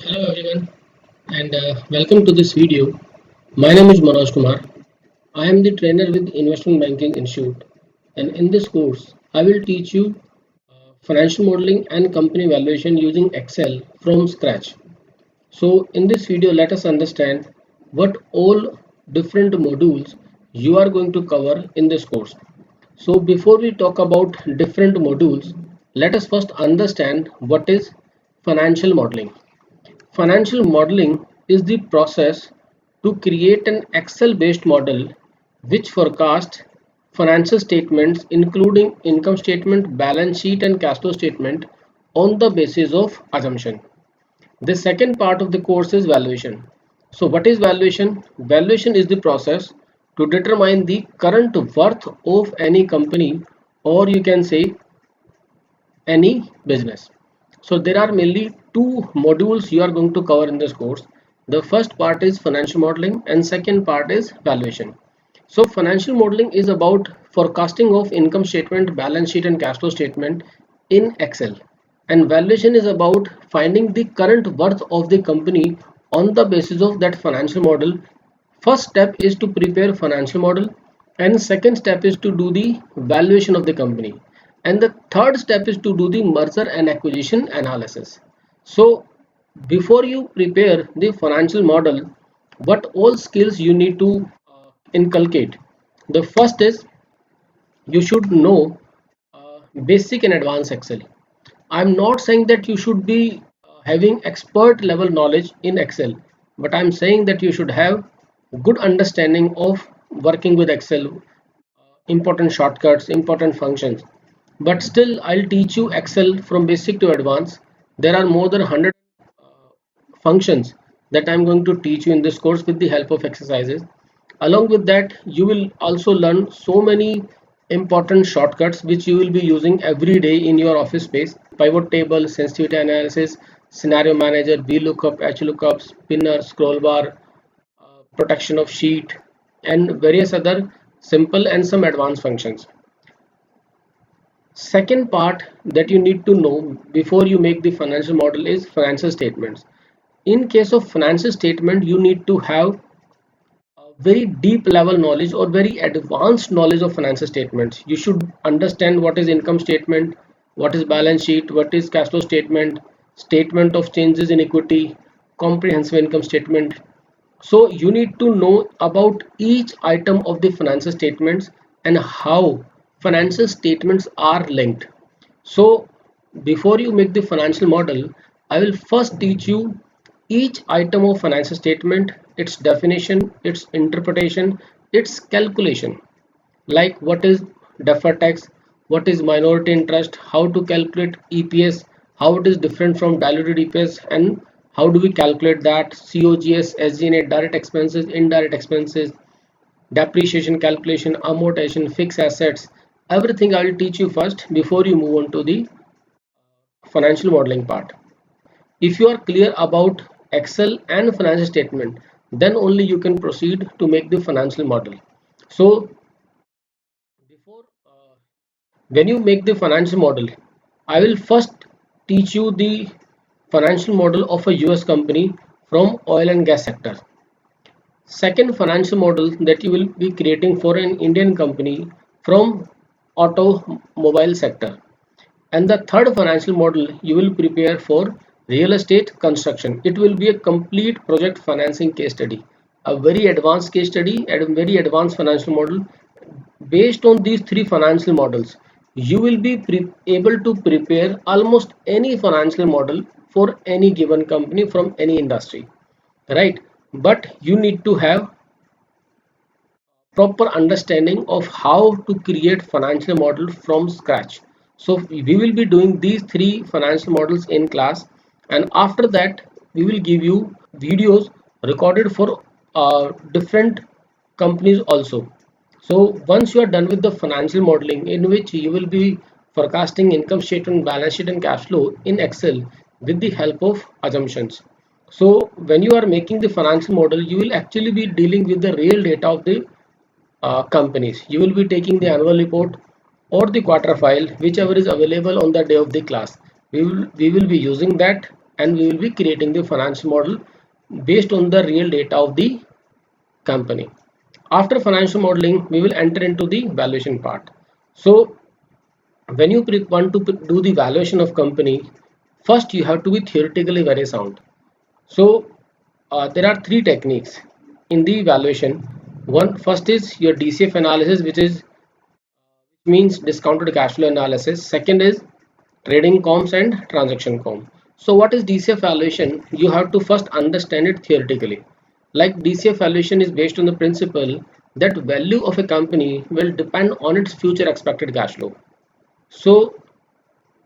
Hello everyone and welcome to this video. My name is Manoj Kumar. I am the trainer with Investment Banking Institute, and in this course I will teach you financial modeling and company valuation using Excel from scratch. So in this video let us understand what all different modules you are going to cover in this course. So before we talk about different modules, let us first understand what is financial modeling. Financial modeling is the process to create an Excel-based model which forecasts financial statements including income statement, balance sheet and cash flow statement on the basis of assumption. The second part of the course is valuation. So what is valuation? Valuation is the process to determine the current worth of any company, or you can say any business. So there are mainly two modules you are going to cover in this course. The first part is financial modeling and second part is valuation. So financial modeling is about forecasting of income statement, balance sheet and cash flow statement in Excel. And valuation is about finding the current worth of the company on the basis of that financial model. First step is to prepare financial model and second step is to do the valuation of the company, and the third step is to do the merger and acquisition analysis. So before you prepare the financial model, what all skills you need to inculcate? The first is you should know basic and advanced Excel. I'm not saying that you should be having expert level knowledge in Excel, but I'm saying that you should have good understanding of working with Excel, important shortcuts, important functions. But still, I'll teach you Excel from basic to advanced. There are more than 100 functions that I'm going to teach you in this course with the help of exercises. Along with that, you will also learn so many important shortcuts which you will be using every day in your office space. Pivot table, sensitivity analysis, scenario manager, VLOOKUP, HLOOKUP, spinner, scroll bar, protection of sheet, and various other simple and some advanced functions. Second part that you need to know before you make the financial model is financial statements. In case of financial statement, you need to have a very deep level knowledge or very advanced knowledge of financial statements. You should understand what is income statement, what is balance sheet, what is cash flow statement, statement of changes in equity, comprehensive income statement. So you need to know about each item of the financial statements and how financial statements are linked. So before you make the financial model, I will first teach you each item of financial statement, its definition, its interpretation, its calculation. Like what is deferred tax, what is minority interest, how to calculate EPS, how it is different from diluted EPS, and how do we calculate that, COGS, SG&A, direct expenses, indirect expenses, depreciation calculation, amortization, fixed assets. Everything I will teach you first before you move on to the financial modeling part. If you are clear about Excel and financial statement, then only you can proceed to make the financial model. So before when you make the financial model, I will first teach you the financial model of a US company from oil and gas sector. Second financial model that you will be creating for an Indian company from automobile sector. And the third financial model you will prepare for real estate construction. It will be a complete project financing case study, a very advanced case study and a very advanced financial model. Based on these three financial models, you will be able to prepare almost any financial model for any given company from any industry, right? But you need to have proper understanding of how to create financial model from scratch. So we will be doing these three financial models in class, and after that we will give you videos recorded for different companies also. So once you are done with the financial modeling, in which you will be forecasting income statement, balance sheet and cash flow in Excel with the help of assumptions. So when you are making the financial model, you will actually be dealing with the real data of the companies. You will be taking the annual report or the quarter file, whichever is available on the day of the class. We will be using that and we will be creating the financial model based on the real data of the company. After financial modeling, we will enter into the valuation part. So when you want to do the valuation of company, first you have to be theoretically very sound. So there are three techniques in the valuation. First is your DCF analysis, which means discounted cash flow analysis. Second is trading comps and transaction comp. So what is DCF valuation? You have to first understand it theoretically. Like DCF valuation is based on the principle that value of a company will depend on its future expected cash flow. So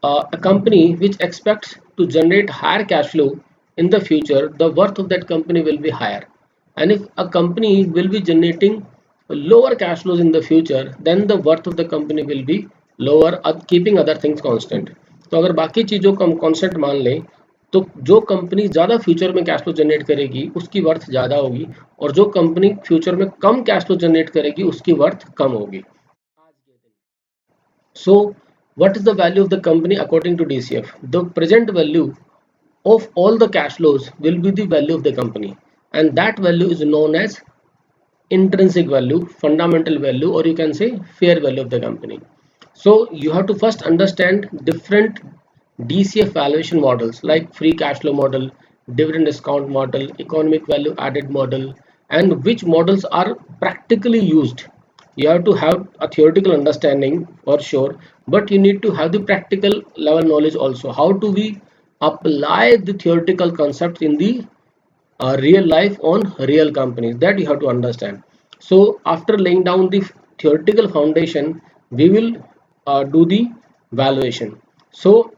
a company which expects to generate higher cash flow in the future, the worth of that company will be higher. And if a company will be generating lower cash flows in the future, then the worth of the company will be lower, keeping other things constant. तो अगर बाकी चीज़ों को हम constant मान लें तो जो कंपनी ज़्यादा फ्यूचर में कैश फ्लो जनरेट करेगी उसकी वर्थ ज़्यादा होगी, और जो कंपनी फ्यूचर में कम कैश फ्लो जनरेट करेगी उसकी वर्थ कम होगी. So, what is the value of the company according to DCF? The present value of all the cash flows will be the value of the company, and that value is known as intrinsic value, fundamental value, or you can say fair value of the company. So, you have to first understand different DCF valuation models like free cash flow model, dividend discount model, economic value added model, and which models are practically used. You have to have a theoretical understanding for sure, but you need to have the practical level knowledge also. How do we apply the theoretical concepts in the real life on real companies? That you have to understand. So after laying down the theoretical foundation, we will do the valuation. So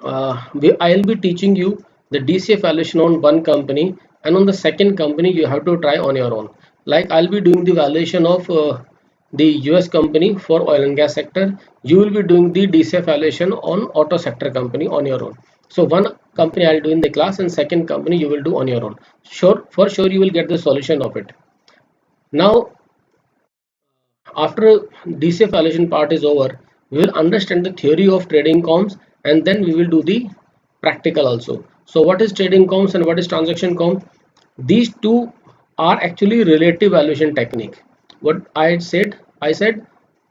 I'll be teaching you the DCF valuation on one company, and on the second company you have to try on your own. Like I'll be doing the valuation of the US company for oil and gas sector. You will be doing the DCF valuation on auto sector company on your own. So one company I'll do in the class, and second company you will do on your own. Sure, for sure you will get the solution of it. Now after DCF valuation part is over, we will understand the theory of trading comps, and then we will do the practical also. So what is trading comps and what is transaction comp? These two are actually relative valuation technique. What I said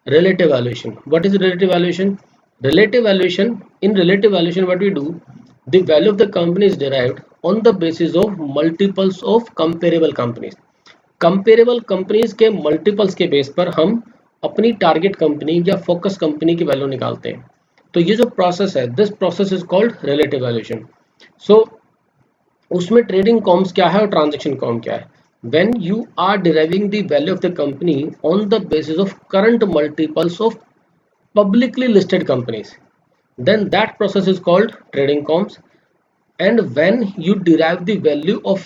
relative valuation. What is relative valuation? Relative valuation, in relative valuation what we do, the value of the company is derived on the basis of multiples of comparable companies. Comparable companies के multiples के base पर हम अपनी target company या focus company की value निकालते हैं. तो ये जो प्रोसेस है, this process is called relative valuation. So उसमें ट्रेडिंग कॉम्स क्या है और ट्रांजैक्शन कॉम क्या है. When you are deriving the value of the company on the basis of current multiples of publicly listed companies, then that process is called trading comps. And when you derive the value of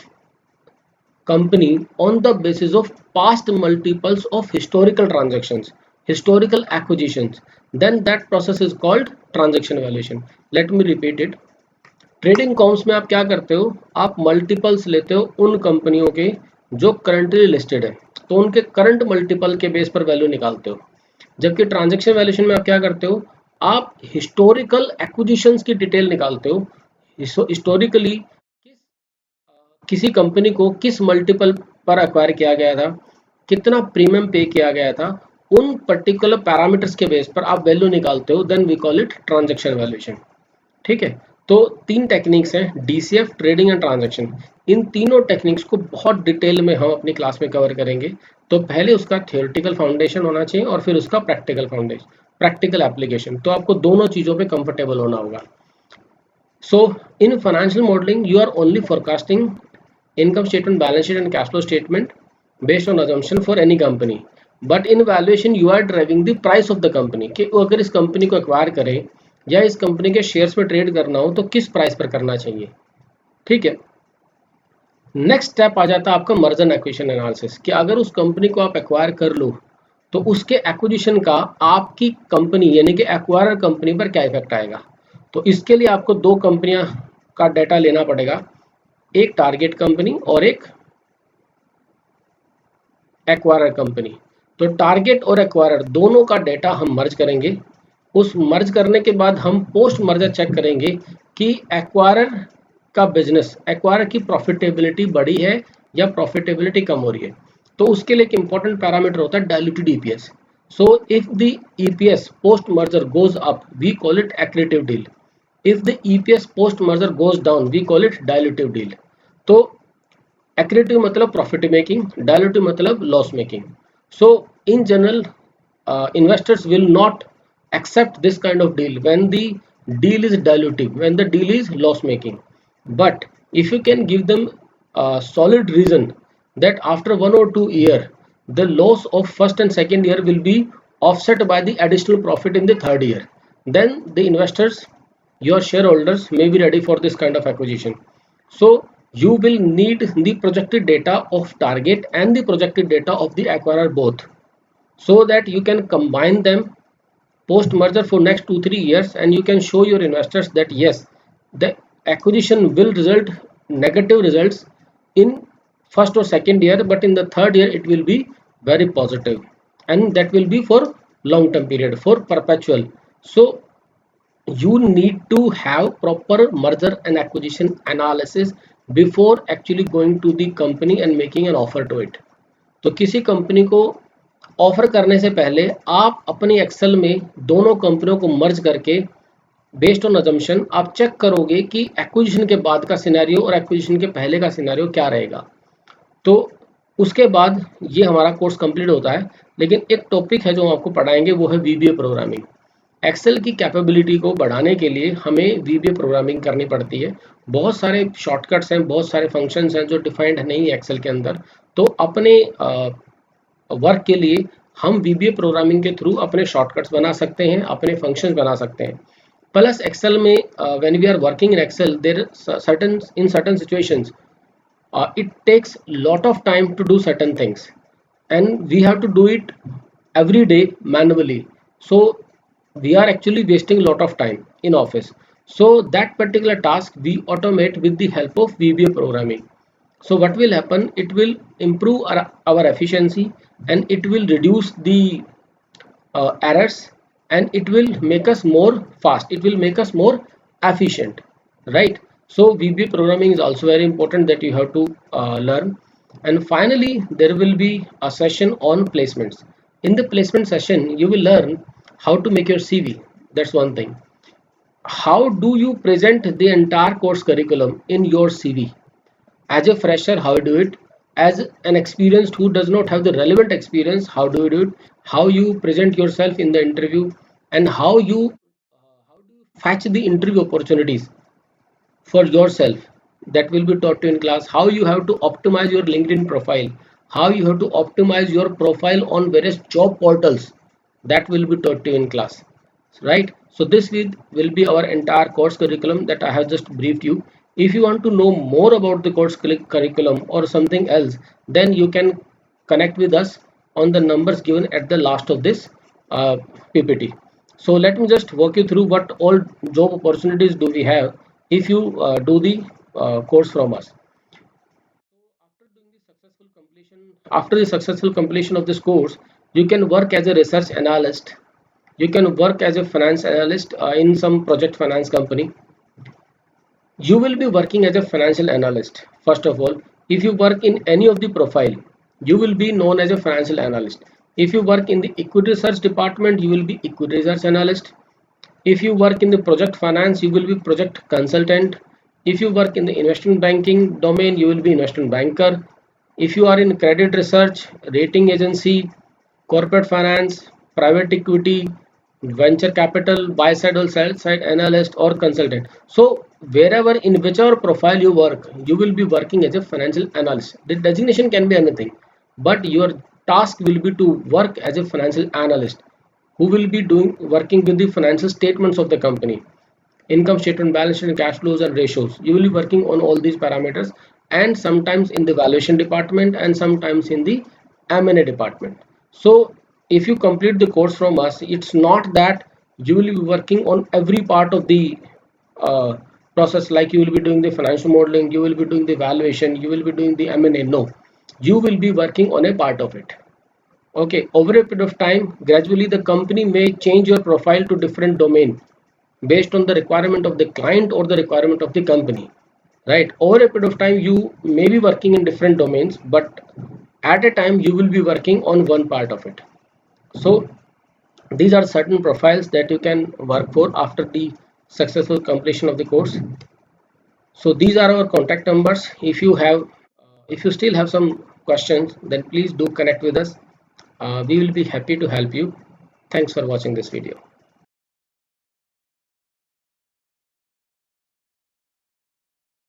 company on the basis of past multiples of historical transactions, historical acquisitions, then that process is called transaction valuation. Let me repeat it. Trading comps में आप क्या करते हो, आप multiples लेते हो उन कंपनियों के जो करंटली लिस्टेड है, तो उनके करंट मल्टीपल के बेस पर वैल्यू निकालते हो. जबकि ट्रांजैक्शन वैल्यूएशन में आप क्या करते हो, आप हिस्टोरिकल एक्विजिशंस की डिटेल निकालते हो. हिस्टोरिकली किसी कंपनी को किस मल्टीपल पर एक्वायर किया गया था, कितना प्रीमियम पे किया गया था, उन पर्टिकुलर पैरामीटर्स के बेस पर आप वैल्यू निकालते हो. Then we call it transaction valuation. ठीक है. तो तीन टेक्निक्स हैं, डीसीएफ, ट्रेडिंग एंड ट्रांजैक्शन. इन तीनों टेक्निक्स को बहुत डिटेल में हम अपनी क्लास में कवर करेंगे. तो पहले उसका थियोरेटिकल फाउंडेशन होना चाहिए और फिर उसका प्रैक्टिकल फाउंडेशन, प्रैक्टिकल एप्लीकेशन. तो आपको दोनों चीज़ों पे कंफर्टेबल होना होगा. So in financial modelling you are only forecasting income statement, balance sheet and cash flow statement based on assumption for any company. But in valuation you are deriving the price of the company, कि अगर इस company को acquire करें या इस company के shares में trade करना हो तो किस प्राइस पर करना चाहिए. ठीक है. नेक्स्ट स्टेप आ जाता है आपका मर्जर एंड एक्विजिशन एनालिसिस, कि अगर उस कंपनी को आप एक्वायर कर लो तो उसके एक्विजिशन का आपकी कंपनी यानी कि एक्वायर कंपनी पर क्या इफेक्ट आएगा. तो इसके लिए आपको दो कंपनियां का डाटा लेना पड़ेगा, एक टारगेट कंपनी और एक एक्वायरर कंपनी. तो टारगेट और एक्वायरर दोनों का डेटा हम मर्ज करेंगे. उस मर्ज करने के बाद हम पोस्ट मर्जर चेक करेंगे कि एक्वायरर का बिजनेस, एक्वायरर की प्रॉफिटेबिलिटी बढ़ी है या प्रॉफिटेबिलिटी कम हो रही है। तो उसके लिए एक इंपॉर्टेंट पैरामीटर होता है diluted EPS. So if the EPS post merger goes up we call it accretive deal, if the EPS post merger goes down we call it dilutive deal. तो accretive मतलब profit making, dilutive मतलब loss making. So in general, investors will not accept this kind of deal when the deal is dilutive, when the deal is loss making. But if you can give them a solid reason that after 1 or 2 year the loss of first and second year will be offset by the additional profit in the third year, then the investors, your shareholders, may be ready for this kind of acquisition. So you will need the projected data of target and the projected data of the acquirer both, so that you can combine them post merger for next 2 3 years, and you can show your investors that yes, the acquisition will result negative results in first or second year, but in the third year it will be very positive, and that will be for long term period, for perpetual. So you need to have proper merger and acquisition analysis before actually going to the company and making an offer to it. तो किसी company को offer करने से पहले आप अपनी Excel में दोनों कंपनियों को मर्ज करके बेस्ड ऑन अजम्पशन आप चेक करोगे कि एक्विजिशन के बाद का सिनेरियो और एक्विजिशन के पहले का सिनेरियो क्या रहेगा। तो उसके बाद ये हमारा कोर्स कंप्लीट होता है। लेकिन एक टॉपिक है जो हम आपको पढ़ाएंगे, वो है वीबीए प्रोग्रामिंग। एक्सेल की कैपेबिलिटी को बढ़ाने के लिए हमें वीबीए प्रोग्रामिंग करनी पड़ती है। बहुत सारे शॉर्टकट्स हैं, बहुत सारे फंक्शंस हैं जो डिफाइंड नहीं है एक्सेल के अंदर। तो अपने वर्क के लिए हम वीबीए प्रोग्रामिंग के थ्रू अपने शॉर्टकट्स बना सकते हैं, अपने फंक्शंस बना सकते हैं। प्लस एक्सेल में when we are working in Excel there certain situations it takes lot of time to do certain things, and we have to do it every day manually. So we are actually wasting a lot of time in office. So that particular task we automate with the help of VBA programming. So what will happen, it will improve our efficiency, and it will reduce the errors, and it will make us more fast, it will make us more efficient, right? So VB programming is also very important that you have to learn. And finally there will be a session on placements. In the placement session you will learn how to make your CV. That's one thing. How do you present the entire course curriculum in your CV? As a fresher, how you do it? As an experienced who does not have the relevant experience, how do you do it? How you present yourself in the interview, and how do you fetch the interview opportunities for yourself, that will be taught to you in class. How you have to optimize your LinkedIn profile, how you have to optimize your profile on various job portals, that will be taught to you in class, right? So this will be our entire course curriculum that I have just briefed you. If you want to know more about the course curriculum or something else, then you can connect with us on the numbers given at the last of this PPT. So let me just walk you through what all job opportunities do we have if you do the course from us. After the successful completion of this course, you can work as a research analyst, you can work as a finance analyst in some project finance company. You will be working as a financial analyst. First of all, if you work in any of the profile, you will be known as a financial analyst. If you work in the equity research department, you will be equity research analyst. If you work in the project finance, you will be project consultant. If you work in the investment banking domain, you will be investment banker. If you are in credit research, rating agency, corporate finance, private equity, venture capital, buy side or sell side analyst or consultant. So wherever, in whichever profile you work, you will be working as a financial analyst. The designation can be anything, but your task will be to work as a financial analyst who will be doing working with the financial statements of the company, income statement, balance sheet, and cash flows and ratios. You will be working on all these parameters, and sometimes in the valuation department and sometimes in the M&A department. So if you complete the course from us, it's not that you will be working on every part of the uh, process, like you will be doing the financial modeling, you will be doing the valuation, you will be doing the M&A. No, you will be working on a part of it. Okay, over a period of time, gradually the company may change your profile to different domain. based on the requirement of the client or the requirement of the company, right? Over a period of time, you may be working in different domains, but at a time you will be working on one part of it. So these are certain profiles that you can work for after the successful completion of the course. So these are our contact numbers. If you still have some questions, then please do connect with us. We will be happy to help you. Thanks for watching this video.